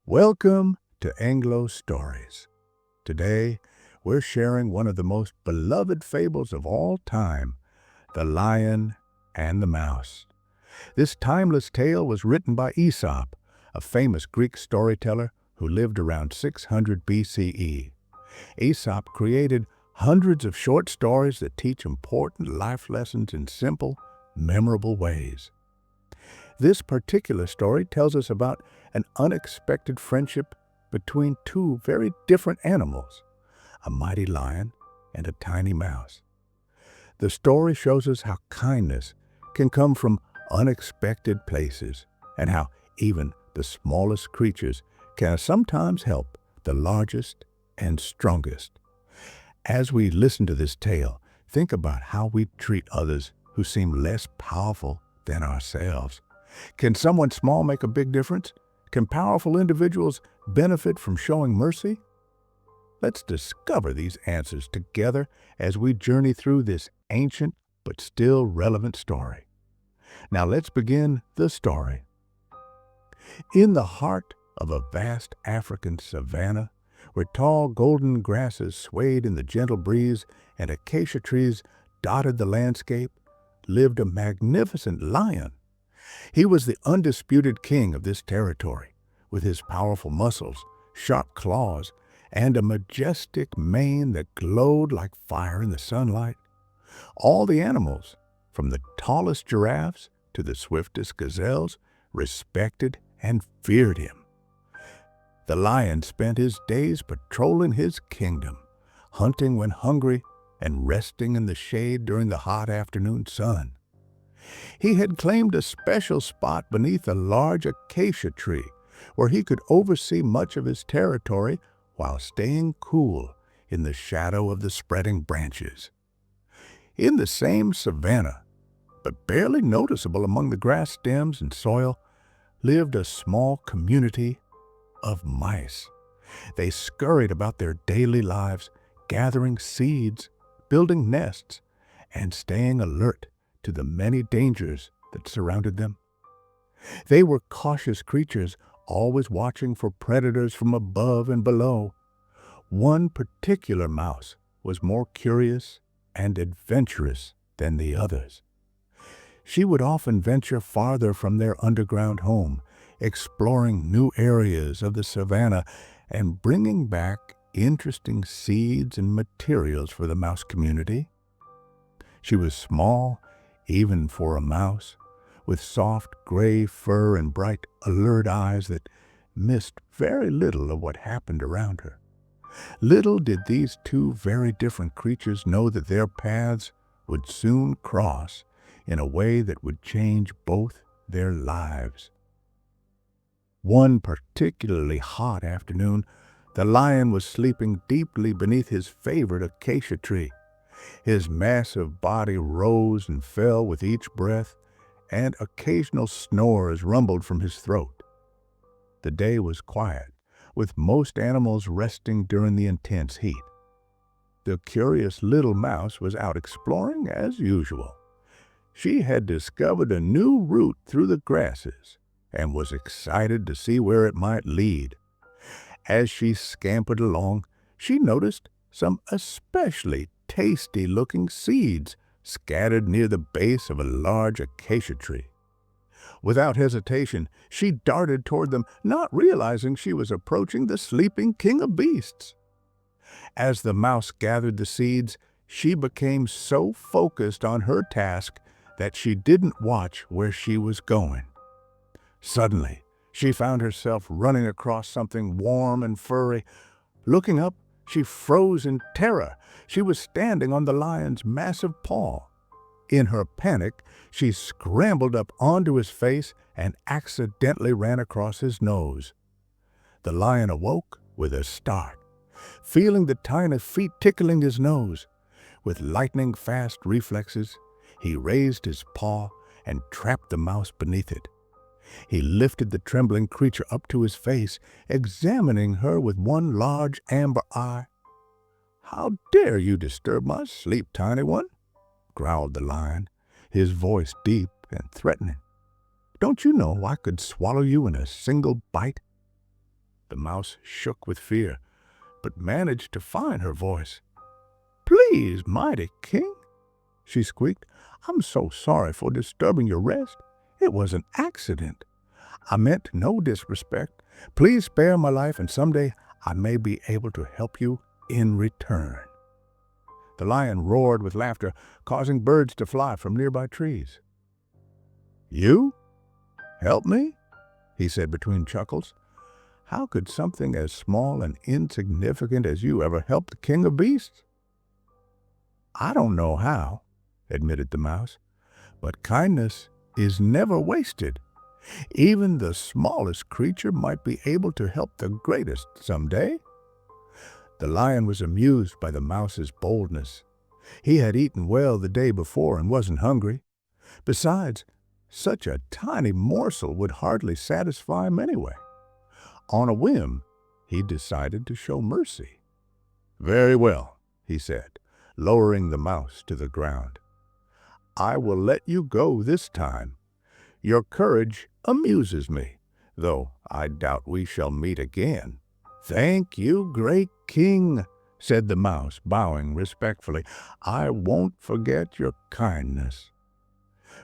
Welcome to EngloStories. Today, we're sharing one of the most beloved fables of all time, The Lion and the Mouse. This timeless tale was written by Aesop, a famous Greek storyteller who lived around 600 BCE. Aesop created hundreds of short stories that teach important life lessons in simple, memorable ways. This particular story tells us about an unexpected friendship between two very different animals, a mighty lion and a tiny mouse. The story shows us how kindness can come from unexpected places and how even the smallest creatures can sometimes help the largest and strongest. As we listen to this tale, think about how we treat others who seem less powerful than ourselves. Can someone small make a big difference? Can powerful individuals benefit from showing mercy? Let's discover these answers together as we journey through this ancient but still relevant story. Now let's begin the story. In the heart of a vast African savanna, where tall golden grasses swayed in the gentle breeze and acacia trees dotted the landscape, lived a magnificent lion. He was the undisputed king of this territory, with his powerful muscles, sharp claws, and a majestic mane that glowed like fire in the sunlight. All the animals, from the tallest giraffes to the swiftest gazelles, respected and feared him. The lion spent his days patrolling his kingdom, hunting when hungry and resting in the shade during the hot afternoon sun. He had claimed a special spot beneath a large acacia tree where he could oversee much of his territory while staying cool in the shadow of the spreading branches. In the same savanna, but barely noticeable among the grass stems and soil, lived a small community of mice. They scurried about their daily lives, gathering seeds, building nests, and staying alert to the many dangers that surrounded them. They were cautious creatures, always watching for predators from above and below. One particular mouse was more curious and adventurous than the others. She would often venture farther from their underground home, exploring new areas of the savanna and bringing back interesting seeds and materials for the mouse community. She was small, even for a mouse, with soft gray fur and bright, alert eyes that missed very little of what happened around her. Little did these two very different creatures know that their paths would soon cross in a way that would change both their lives. One particularly hot afternoon, the lion was sleeping deeply beneath his favorite acacia tree. His massive body rose and fell with each breath, and occasional snores rumbled from his throat. The day was quiet, with most animals resting during the intense heat. The curious little mouse was out exploring as usual. She had discovered a new route through the grasses and was excited to see where it might lead. As she scampered along, she noticed some especially tasty-looking seeds scattered near the base of a large acacia tree. Without hesitation, she darted toward them, not realizing she was approaching the sleeping king of beasts. As the mouse gathered the seeds, she became so focused on her task that she didn't watch where she was going. Suddenly, she found herself running across something warm and furry. Looking up, she froze in terror. She was standing on the lion's massive paw. In her panic, she scrambled up onto his face and accidentally ran across his nose. The lion awoke with a start, feeling the tiny feet tickling his nose. With lightning-fast reflexes, he raised his paw and trapped the mouse beneath it. He lifted the trembling creature up to his face, examining her with one large amber eye. "How dare you disturb my sleep, tiny one?" growled the lion, his voice deep and threatening. "Don't you know I could swallow you in a single bite?" The mouse shook with fear, but managed to find her voice. "Please, mighty king," she squeaked, "I'm so sorry for disturbing your rest. It was an accident. I meant no disrespect. Please spare my life, and someday I may be able to help you in return." The lion roared with laughter, causing birds to fly from nearby trees. "You? Help me?" he said between chuckles. "How could something as small and insignificant as you ever help the king of beasts?" "I don't know how," admitted the mouse, "but kindness is never wasted. Even the smallest creature might be able to help the greatest someday." The lion was amused by the mouse's boldness. He had eaten well the day before and wasn't hungry. Besides, such a tiny morsel would hardly satisfy him anyway. On a whim, he decided to show mercy. "Very well," he said, lowering the mouse to the ground. "I will let you go this time. Your courage amuses me, though I doubt we shall meet again." "Thank you, great king," said the mouse, bowing respectfully. "I won't forget your kindness."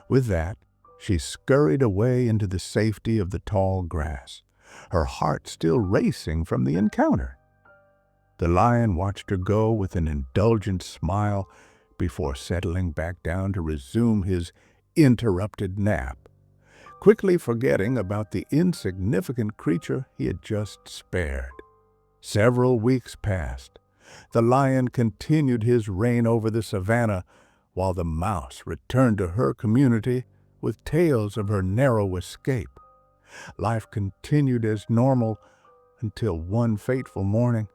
With that, she scurried away into the safety of the tall grass, her heart still racing from the encounter. The lion watched her go with an indulgent smile before settling back down to resume his interrupted nap, quickly forgetting about the insignificant creature he had just spared. Several weeks passed. The lion continued his reign over the savannah, while the mouse returned to her community with tales of her narrow escape. Life continued as normal until one fateful morning.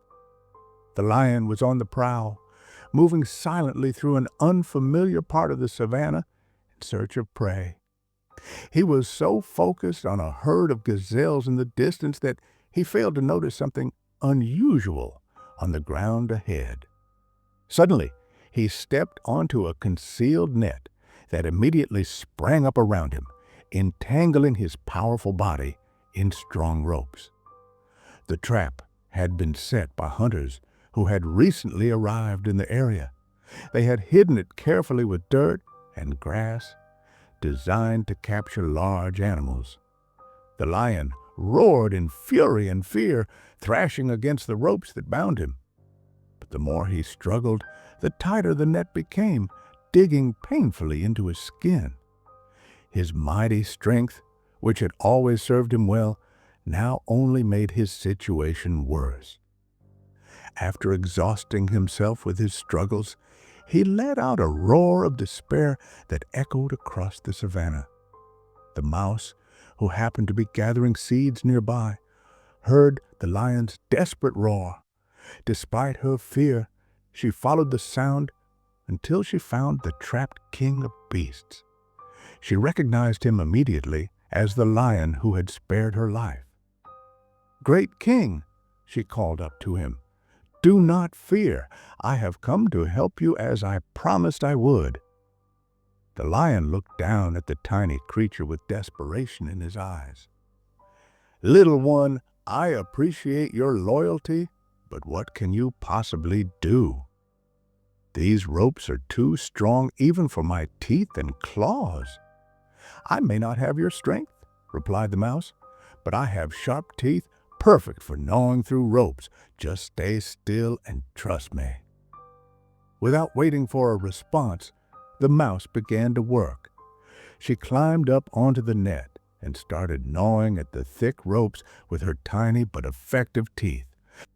The lion was on the prowl, moving silently through an unfamiliar part of the savannah in search of prey. He was so focused on a herd of gazelles in the distance that he failed to notice something unusual on the ground ahead. Suddenly, he stepped onto a concealed net that immediately sprang up around him, entangling his powerful body in strong ropes. The trap had been set by hunters who had recently arrived in the area. They had hidden it carefully with dirt and grass, designed to capture large animals. The lion roared in fury and fear, thrashing against the ropes that bound him. But the more he struggled, the tighter the net became, digging painfully into his skin. His mighty strength, which had always served him well, now only made his situation worse. After exhausting himself with his struggles, he let out a roar of despair that echoed across the savannah. The mouse, who happened to be gathering seeds nearby, heard the lion's desperate roar. Despite her fear, she followed the sound until she found the trapped king of beasts. She recognized him immediately as the lion who had spared her life. "Great king," she called up to him, "do not fear. I have come to help you as I promised I would." The lion looked down at the tiny creature with desperation in his eyes. "Little one, I appreciate your loyalty, but what can you possibly do? These ropes are too strong even for my teeth and claws." "I may not have your strength," replied the mouse, "but I have sharp teeth perfect for gnawing through ropes. Just stay still and trust me." Without waiting for a response, the mouse began to work. She climbed up onto the net and started gnawing at the thick ropes with her tiny but effective teeth.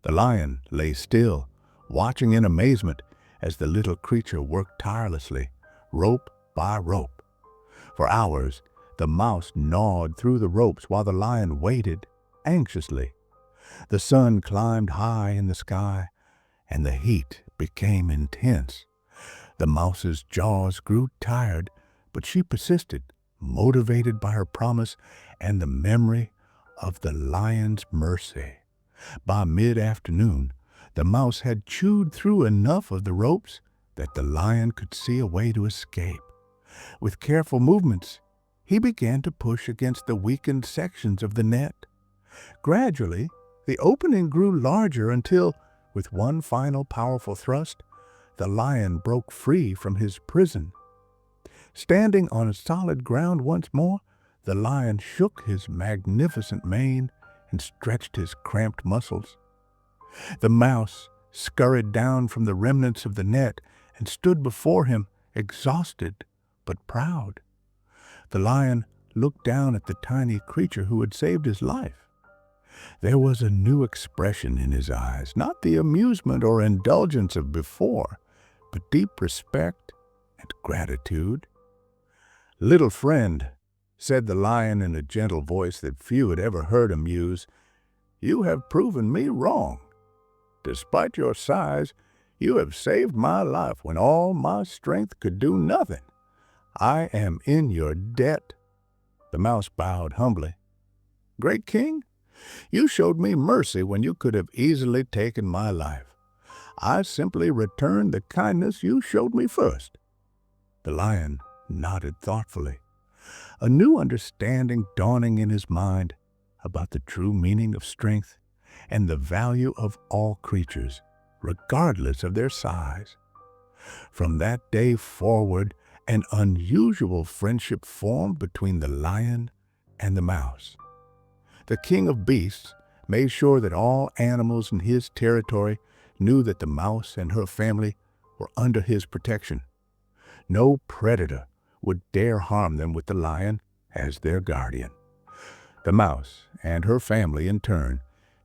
The lion lay still, watching in amazement as the little creature worked tirelessly, rope by rope. For hours, the mouse gnawed through the ropes while the lion waited anxiously. The sun climbed high in the sky, and the heat became intense. The mouse's jaws grew tired, but she persisted, motivated by her promise and the memory of the lion's mercy. By mid-afternoon, the mouse had chewed through enough of the ropes that the lion could see a way to escape. With careful movements, he began to push against the weakened sections of the net. Gradually, The opening grew larger until, with one final powerful thrust, the lion broke free from his prison. Standing on solid ground once more, the lion shook his magnificent mane and stretched his cramped muscles. The mouse scurried down from the remnants of the net and stood before him, exhausted but proud. The lion looked down at the tiny creature who had saved his life. There was a new expression in his eyes, not the amusement or indulgence of before, but deep respect and gratitude. "Little friend," said the lion in a gentle voice that few had ever heard him use, "you have proven me wrong. Despite your size, you have saved my life when all my strength could do nothing. I am in your debt." The mouse bowed humbly. "Great king, you showed me mercy when you could have easily taken my life. I simply returned the kindness you showed me first." The lion nodded thoughtfully, a new understanding dawning in his mind about the true meaning of strength and the value of all creatures, regardless of their size. From that day forward, an unusual friendship formed between the lion and the mouse. The king of beasts made sure that all animals in his territory knew that the mouse and her family were under his protection. No predator would dare harm them with the lion as their guardian. The mouse and her family, in turn,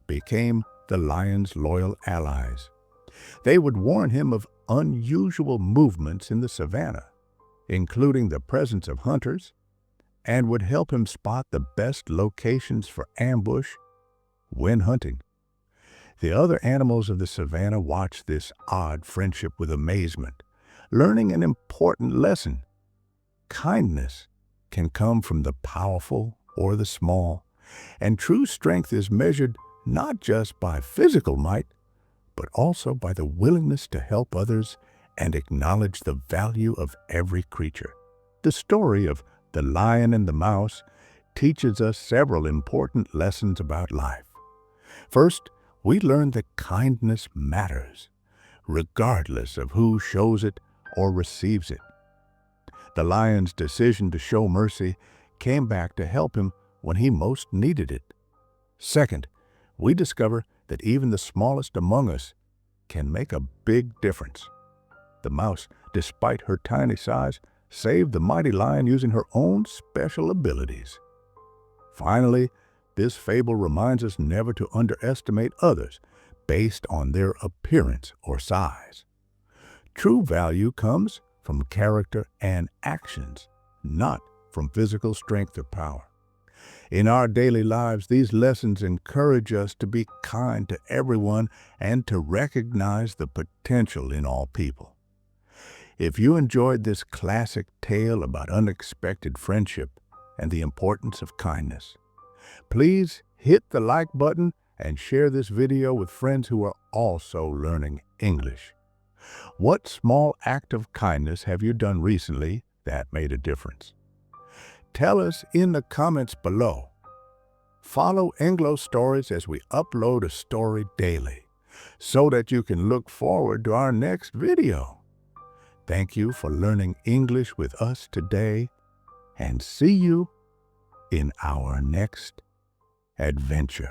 became the lion's loyal allies. They would warn him of unusual movements in the savannah, including the presence of hunters, and would help him spot the best locations for ambush when hunting. The other animals of the savannah watched this odd friendship with amazement, learning an important lesson. Kindness can come from the powerful or the small, and true strength is measured not just by physical might, but also by the willingness to help others and acknowledge the value of every creature. The story of the lion and the mouse teaches us several important lessons about life. First, we learn that kindness matters, regardless of who shows it or receives it. The lion's decision to show mercy came back to help him when he most needed it. Second, we discover that even the smallest among us can make a big difference. The mouse, despite her tiny size, saved the mighty lion using her own special abilities. Finally, this fable reminds us never to underestimate others based on their appearance or size. True value comes from character and actions, not from physical strength or power. In our daily lives, these lessons encourage us to be kind to everyone and to recognize the potential in all people. If you enjoyed this classic tale about unexpected friendship and the importance of kindness, please hit the like button and share this video with friends who are also learning English. What small act of kindness have you done recently that made a difference? Tell us in the comments below. Follow EngloStories as we upload a story daily so that you can look forward to our next video. Thank you for learning English with us today, and see you in our next adventure.